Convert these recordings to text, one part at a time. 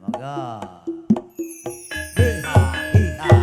monggo. Hiha, hiha.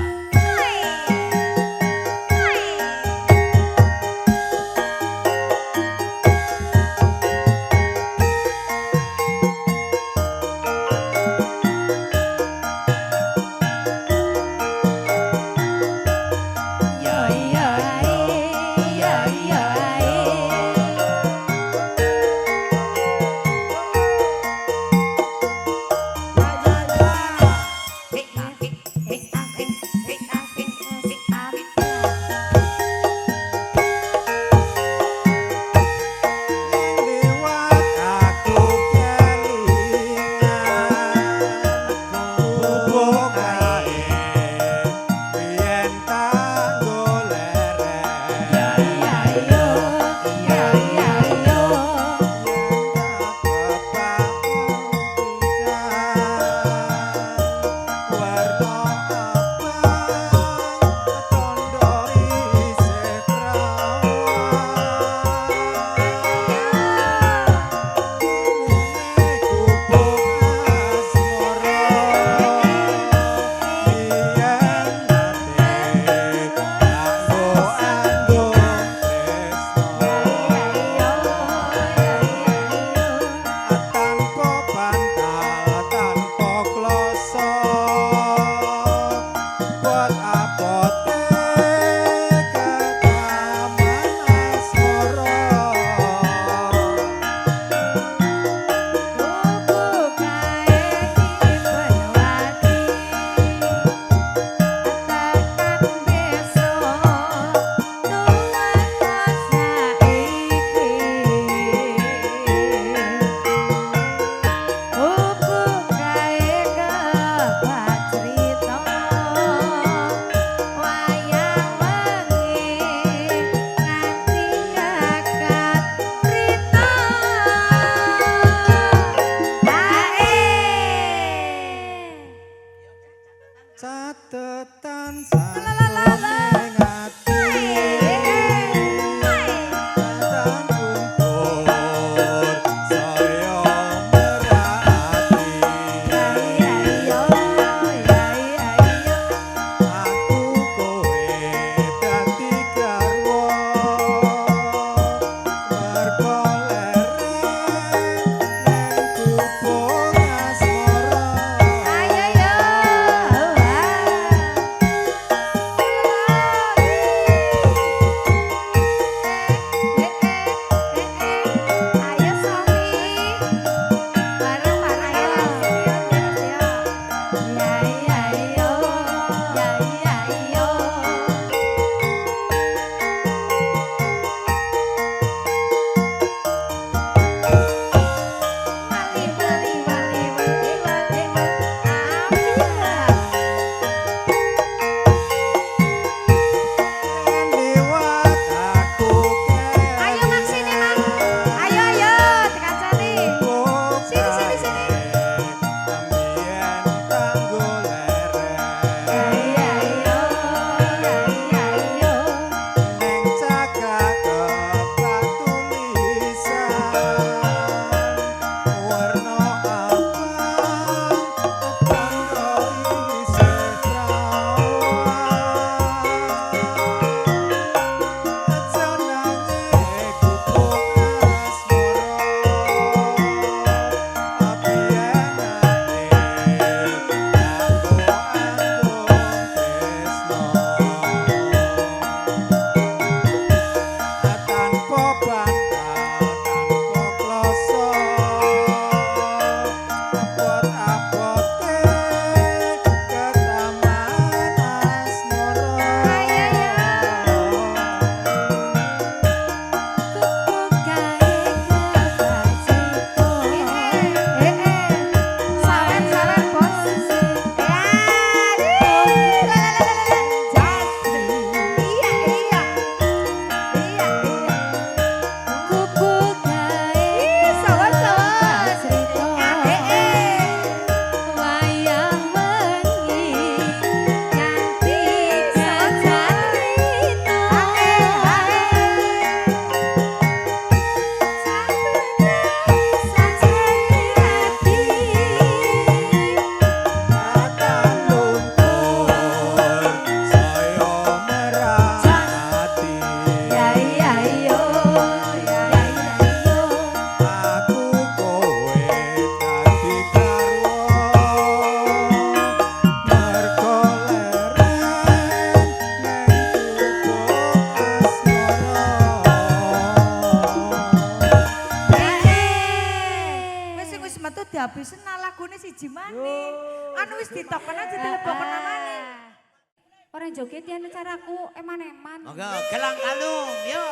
senal lagune siji maneh. Anu wis ditoken aja dilebokno namane. Orang joget ya caraku eman-eman. Oke, gelang kalung, yo.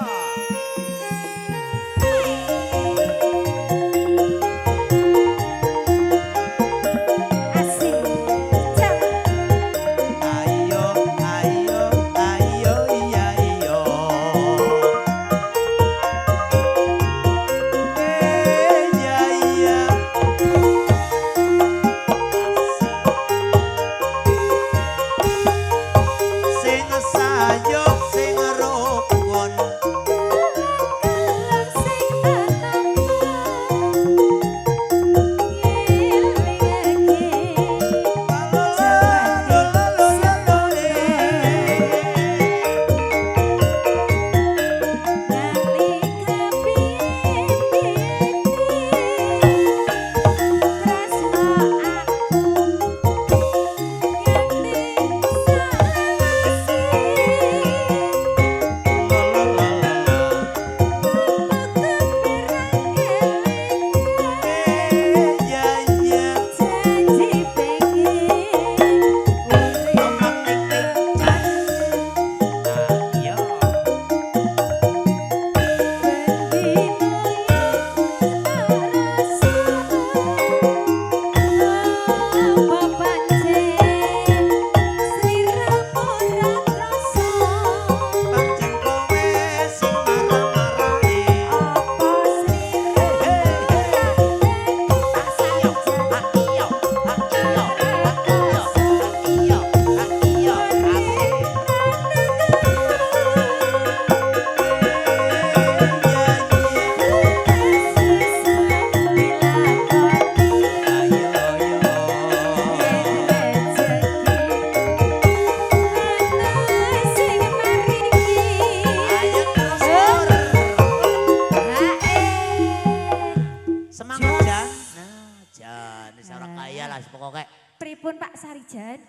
Pripun Pak Sarjan?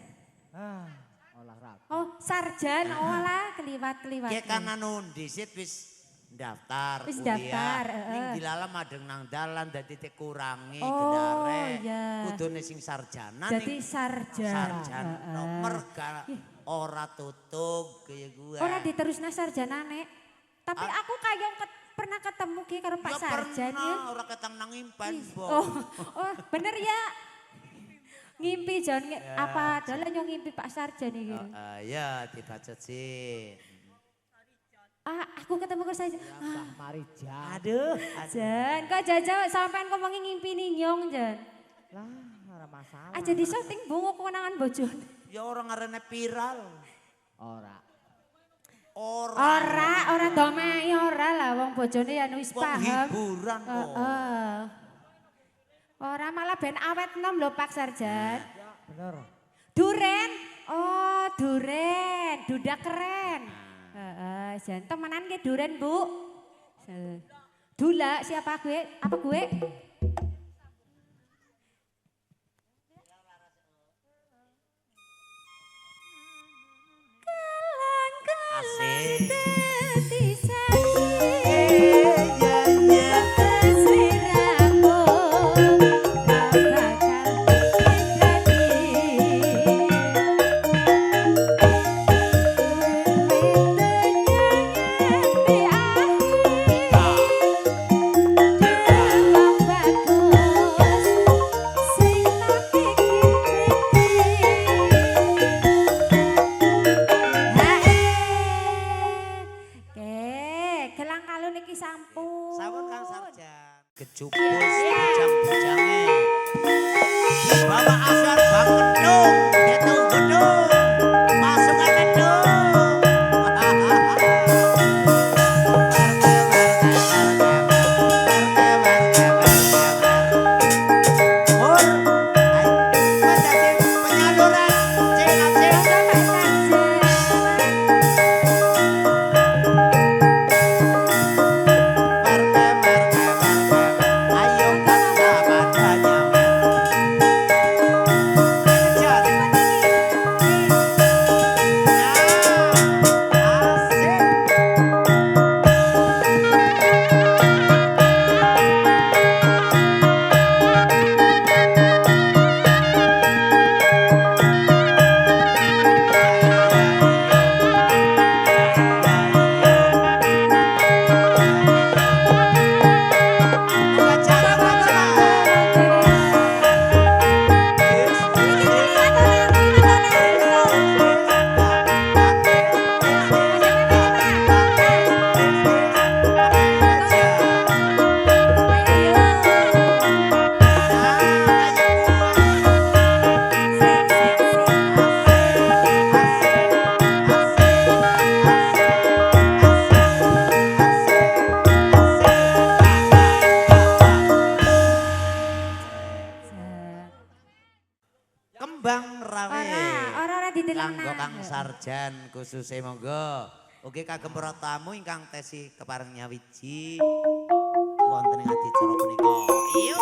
Olahraga. Oh, Sarjan, olah keliwat-keliwat. Ki kan anu dhisit wis daftar Wis kuliah. daftar, Ning dilala madeng nang dalan dadi titik kurangi Oh, gendare. iya. Kudune sing sarjana Jadi ning sarjan. sarjana nomor ora tutup kaya gue. Ora diterusna sarjana nek. Tapi aku kayak pernah ketemu ki karo Pak Sarjan ya. Pernah, ora ketang nang impen, Oh, oh, bener ya. Ngimpi Jon apa dalan yo ngimpi Pak Sarjan iki. Ya dibacet sih. Aku ketemu karo Sarjan. Marijan. Aduh, Jan, kok jajan sampean ngomongi ngimpi ninyong Jan. Lah, ora masalah. Aja di syuting bungo kewenangan bojone. ya orang ngarene viral. Ora. Ora domai ora lah wong bojone ya wis paham. Hiburan kok. Ora malah ben awet nom lho Pak Sarjan. Ya, bener. Duren. Oh, duren, dudak keren. Heeh, jan temenan ke duren, Bu. Dula siapa gue? Apa gue? Asik. kembang rawe. Ora didelok Kanggo Kang Sarjan khususnya monggo. Oke kagem para tamu ingkang tesi kepareng nyawiji wonten ing adicara punika. Iyo.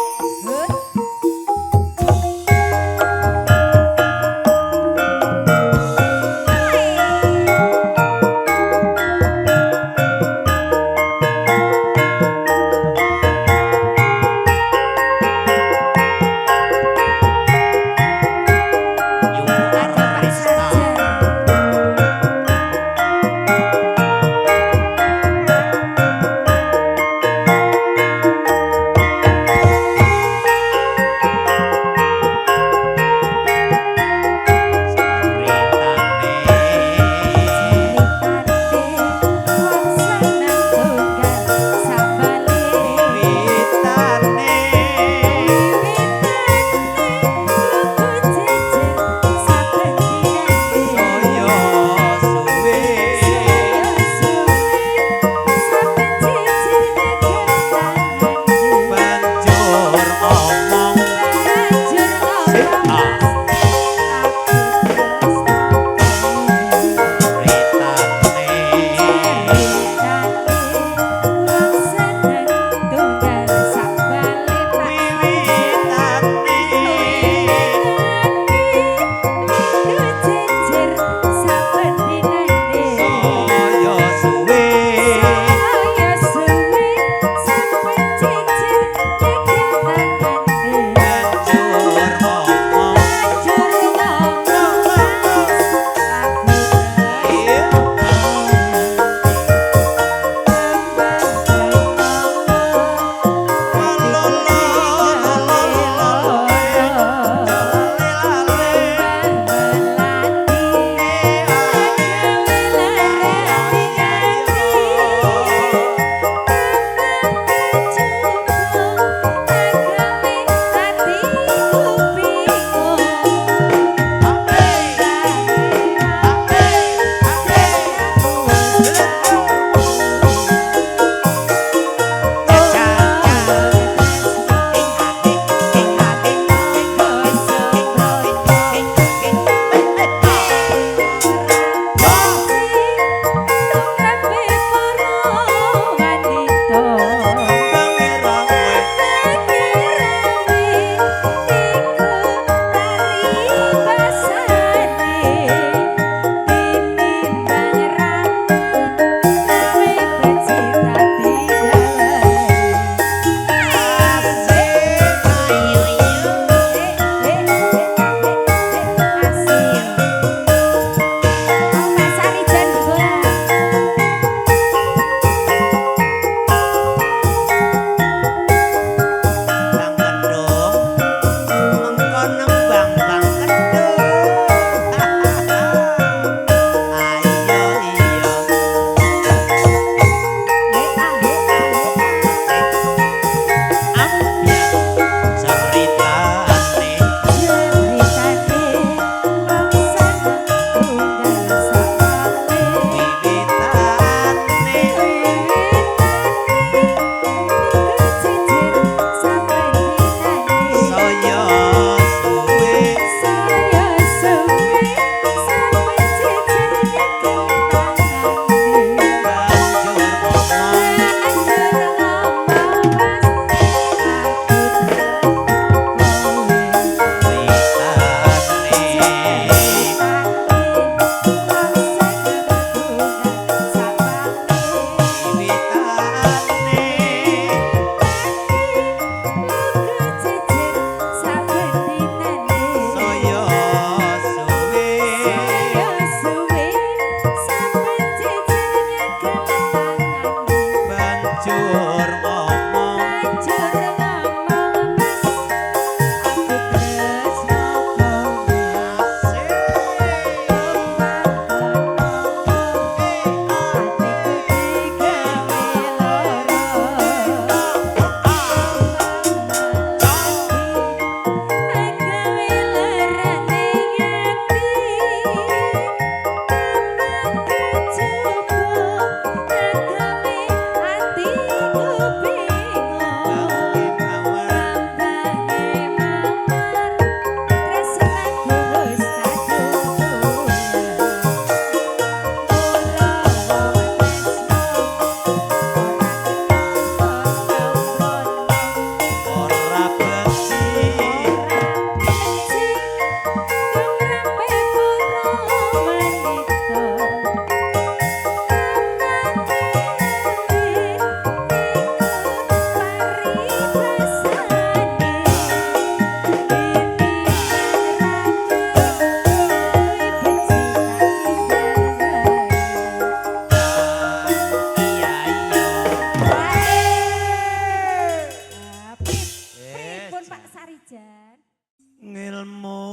ilmu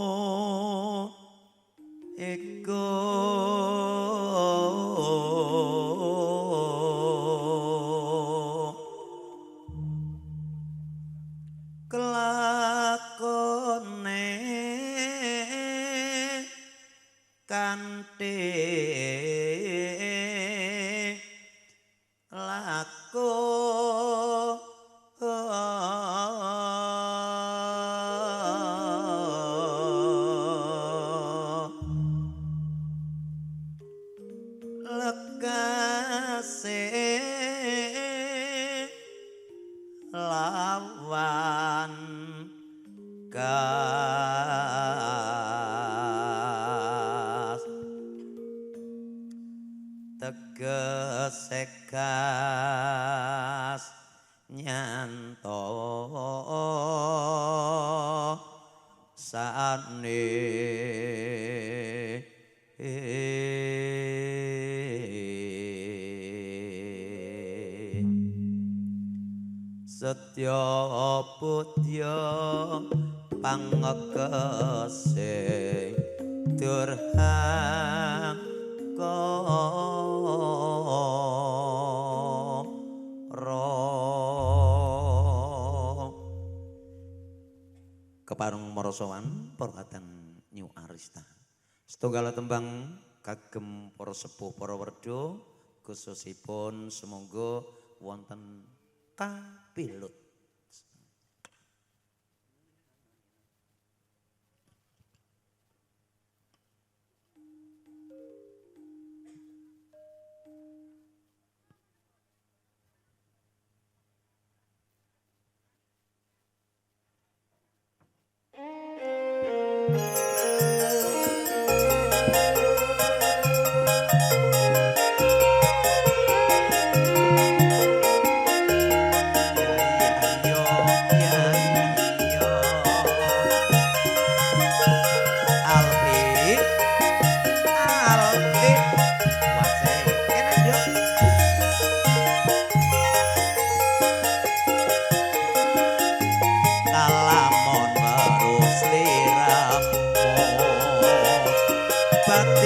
iku kelakone kanthi laku lekase lawan gas tegese gas nyanto sane setya putya pangekese durhaka keparung marasawan perwatan New Arista setunggal tembang kagem para sepuh para werda khususipun semonggo wonten kapilut.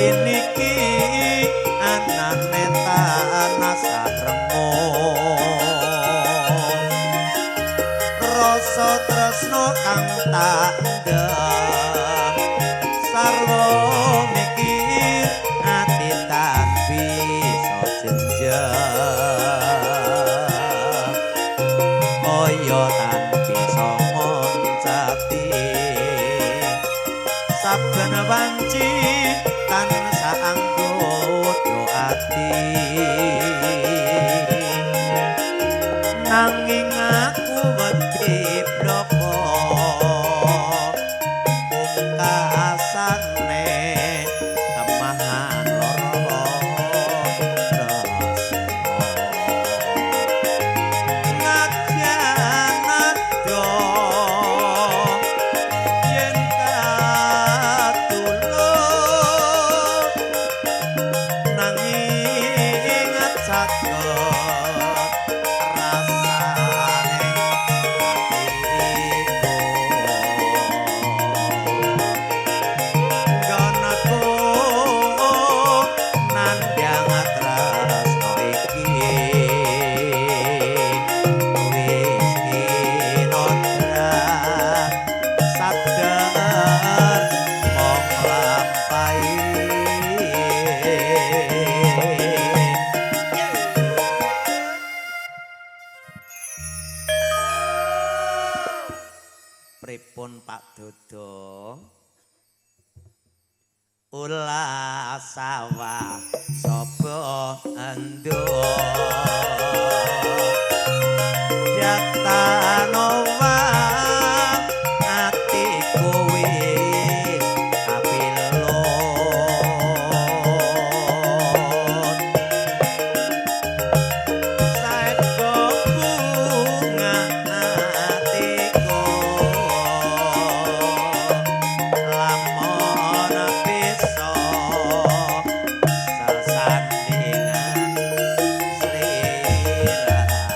Niki anane tanah saremo rasa tresno kang tak ndem sarwa mikir ati tak bisa jenjang kaya tan bisa ngoncati saben wanci tansah anggodo ati nanging aku wedi bloko pungkasane temahan loro rasa ngajan ado yen katulung nanging caket rasane atiku ganaku nandhang tresno iki wis kinodrat sadar mong lampahi pripun Pak Dodo ulah sawah sapa endo jatanowa atiku wis kapilot saeko bunga atiku lamun bisa sasandingan sliramu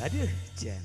Aduh, Jan.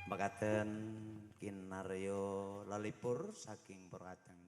Mekaten kinarya lelipur saking Purwateng.